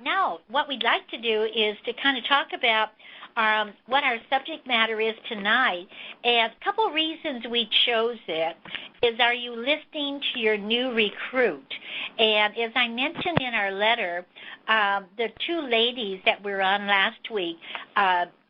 now what we'd like to do is to kind of talk about what our subject matter is tonight. And a couple reasons we chose it is, are you listening to your new recruit? And as I mentioned in our letter, the two ladies that were on last week,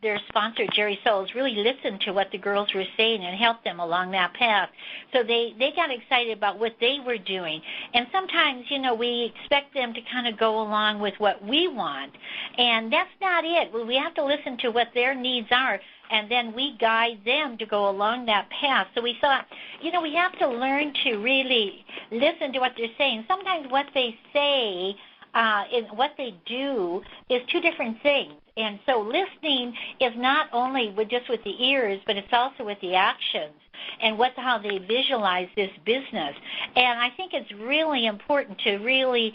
their sponsor, Jerry Souls, really listened to what the girls were saying and helped them along that path. So they got excited about what they were doing. And sometimes, we expect them to kind of go along with what we want. And that's not it. We have to listen to what their needs are, and then we guide them to go along that path. So we thought, we have to learn to really listen to what they're saying. Sometimes what they say and what they do is two different things. And so listening is not only with the ears, but it's also with the actions and how they visualize this business. And I think it's really important to really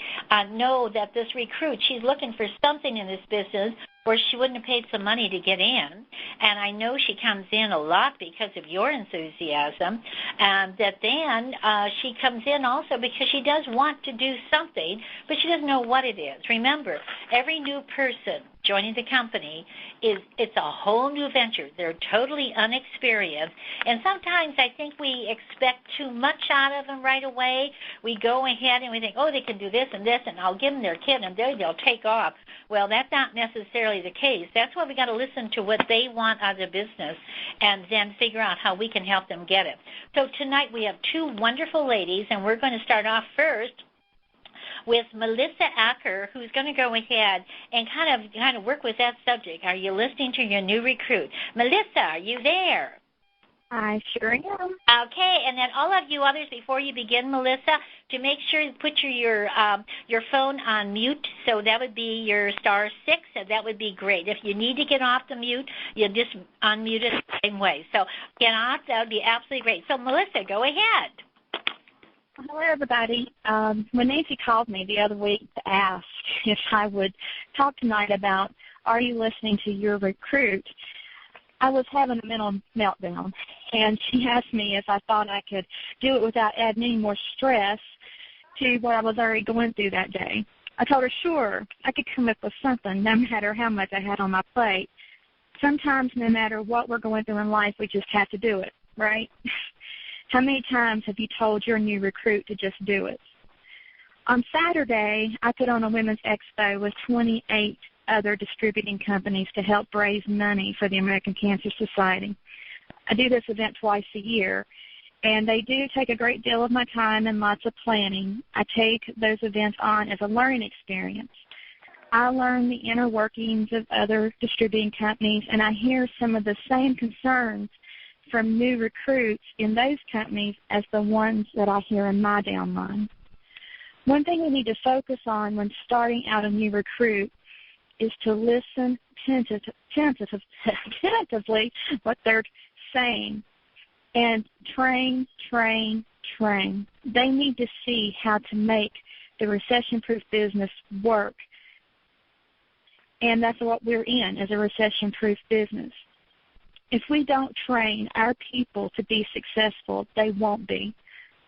know that this recruit, she's looking for something in this business, or she wouldn't have paid some money to get in. And I know she comes in a lot because of your enthusiasm. That then she comes in also because she does want to do something, but she doesn't know what it is. Remember, every new person joining the company it's a whole new venture. They're totally unexperienced. And sometimes I think we expect too much out of them right away. We go ahead and we think, they can do this, and I'll give them their kit, and they'll take off. Well, that's not necessarily the case. That's why we got to listen to what they want out of the business and then figure out how we can help them get it. So tonight we have two wonderful ladies, and we're going to start off first with Melissa Acker, who's going to go ahead and kind of work with that subject. Are you listening to your new recruit? Melissa, are you there? I sure am. Okay, and then all of you others, before you begin, Melissa, to make sure you put your phone on mute, so that would be your *6, and that would be great. If you need to get off the mute, you just unmute it the same way. So get off, that would be absolutely great. So Melissa, go ahead. Hello, everybody. When Nancy called me the other week to ask if I would talk tonight about, are you listening to your recruit, I was having a mental meltdown, and she asked me if I thought I could do it without adding any more stress to what I was already going through that day. I told her, sure, I could come up with something no matter how much I had on my plate. Sometimes no matter what we're going through in life, we just have to do it, right? How many times have you told your new recruit to just do it? On Saturday, I put on a women's expo with 28 other distributing companies to help raise money for the American Cancer Society. I do this event twice a year, and they do take a great deal of my time and lots of planning. I take those events on as a learning experience. I learn the inner workings of other distributing companies, and I hear some of the same concerns from new recruits in those companies as the ones that I hear in my downline. One thing we need to focus on when starting out a new recruit is to listen tentatively what they're saying, and train. They need to see how to make the recession-proof business work, and that's what we're in, as a recession-proof business. If we don't train our people to be successful, they won't be.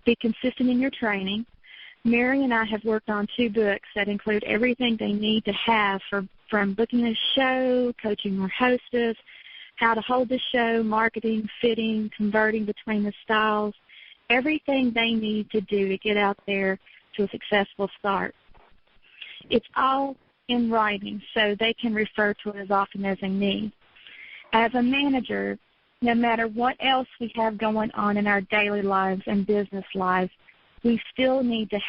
Be consistent in your training. Mary and I have worked on 2 books that include everything they need to have from booking a show, coaching their hostess, how to hold the show, marketing, fitting, converting between the styles, everything they need to do to get out there to a successful start. It's all in writing, so they can refer to it as often as they need. As a manager, no matter what else we have going on in our daily lives and business lives, we still need to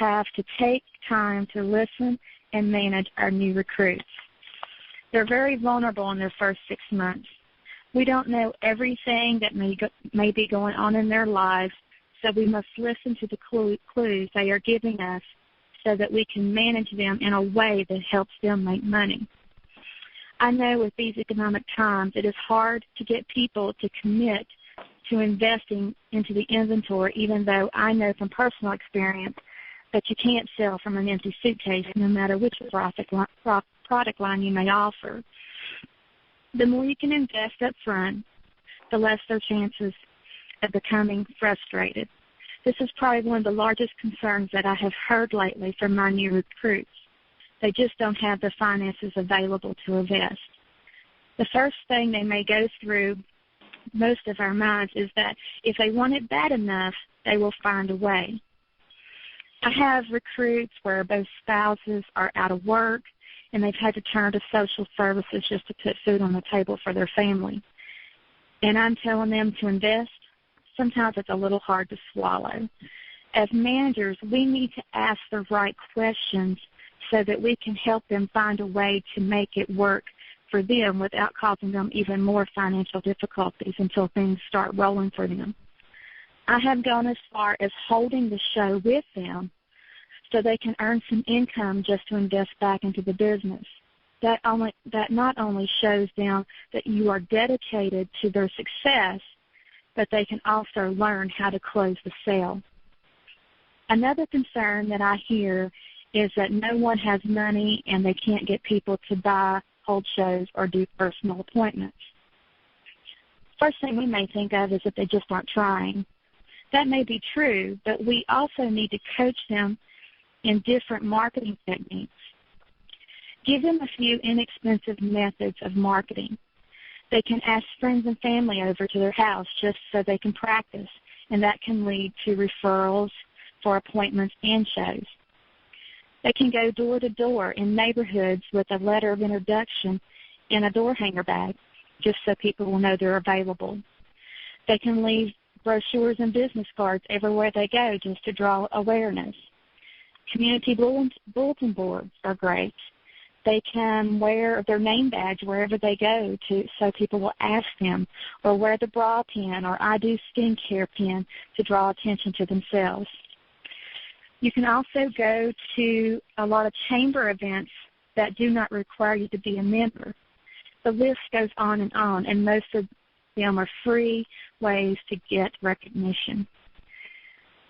take time to listen and manage our new recruits. They're very vulnerable in their first 6 months. We don't know everything that may be going on in their lives, so we must listen to the clues they are giving us so that we can manage them in a way that helps them make money. I know with these economic times, it is hard to get people to commit to investing into the inventory, even though I know from personal experience that you can't sell from an empty suitcase no matter which product line you may offer. The more you can invest up front, the less their chances of becoming frustrated. This is probably one of the largest concerns that I have heard lately from my new recruits. They just don't have the finances available to invest. The first thing they may go through most of our minds is that if they want it bad enough, they will find a way. I have recruits where both spouses are out of work and they've had to turn to social services just to put food on the table for their family. And I'm telling them to invest. Sometimes it's a little hard to swallow. As managers, we need to ask the right questions so that we can help them find a way to make it work for them without causing them even more financial difficulties until things start rolling for them. I have gone as far as holding the show with them so they can earn some income just to invest back into the business. That not only shows them that you are dedicated to their success, but they can also learn how to close the sale. Another concern that I hear is that no one has money and they can't get people to buy, hold shows, or do personal appointments. First thing we may think of is that they just aren't trying. That may be true, but we also need to coach them in different marketing techniques. Give them a few inexpensive methods of marketing. They can ask friends and family over to their house just so they can practice, and that can lead to referrals for appointments and shows. They can go door to door in neighborhoods with a letter of introduction in a door hanger bag, just so people will know they're available. They can leave brochures and business cards everywhere they go just to draw awareness. Community bulletin boards are great. They can wear their name badge wherever they go so people will ask them, or wear the bra pin or I Do skincare pin to draw attention to themselves. You can also go to a lot of chamber events that do not require you to be a member. The list goes on, and most of them are free ways to get recognition.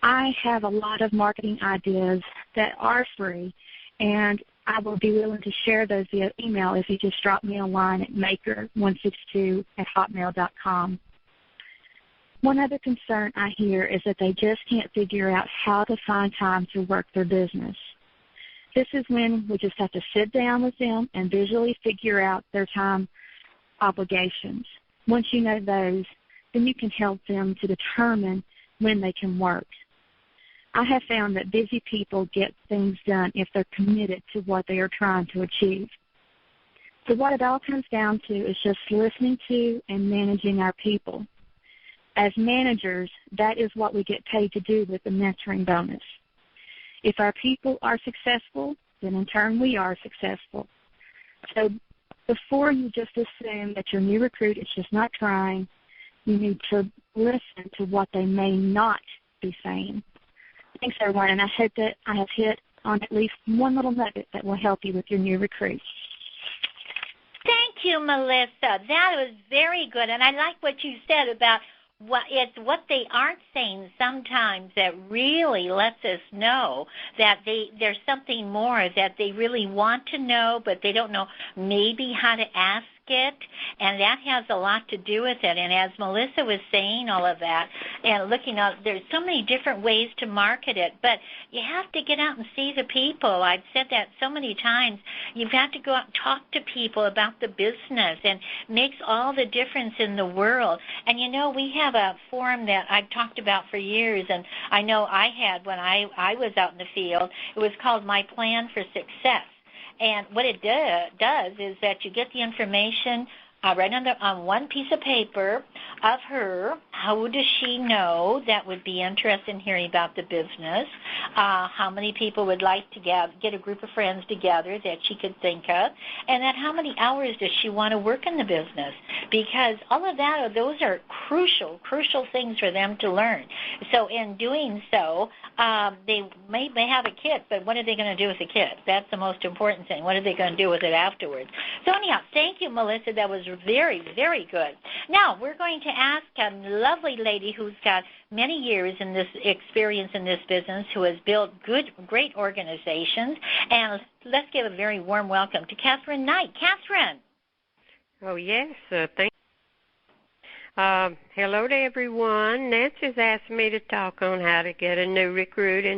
I have a lot of marketing ideas that are free, and I will be willing to share those via email if you just drop me a line at maker162@hotmail.com. One other concern I hear is that they just can't figure out how to find time to work their business. This is when we just have to sit down with them and visually figure out their time obligations. Once you know those, then you can help them to determine when they can work. I have found that busy people get things done if they're committed to what they are trying to achieve. So what it all comes down to is just listening to and managing our people. As managers, that is what we get paid to do with the mentoring bonus. If our people are successful, then in turn we are successful. So before you just assume that your new recruit is just not trying, you need to listen to what they may not be saying. Thanks, everyone, and I hope that I have hit on at least one little nugget that will help you with your new recruit. Thank you, Melissa. That was very good, and I like what you said about what they aren't saying sometimes that really lets us know that there's something more that they really want to know, but they don't know maybe how to ask it, and that has a lot to do with it. And as Melissa was saying all of that and looking up, there's so many different ways to market it, but you have to get out and see the people. I've said that so many times. You've got to go out and talk to people about the business, and makes all the difference in the world. And you know, we have a forum that I've talked about for years, and I know I had when I was out in the field. It was called My Plan for Success. And what it does is that you get the information right on one piece of paper of her. How does she know that would be interested in hearing about the business? How many people would like to get a group of friends together that she could think of? And then how many hours does she want to work in the business? Because all of that, those are crucial things for them to learn. So in doing so, they may have a kid, but what are they going to do with the kid? That's the most important thing. What are they going to do with it afterwards? So anyhow, thank you, Melissa. That was very, very good. Now, we're going to ask a lovely lady who's got many years in this experience in this business, who has built great organizations. And let's give a very warm welcome to Catherine Knight. Catherine. Oh, yes. Hello to everyone. Nancy's asked me to talk on how to get a new recruit in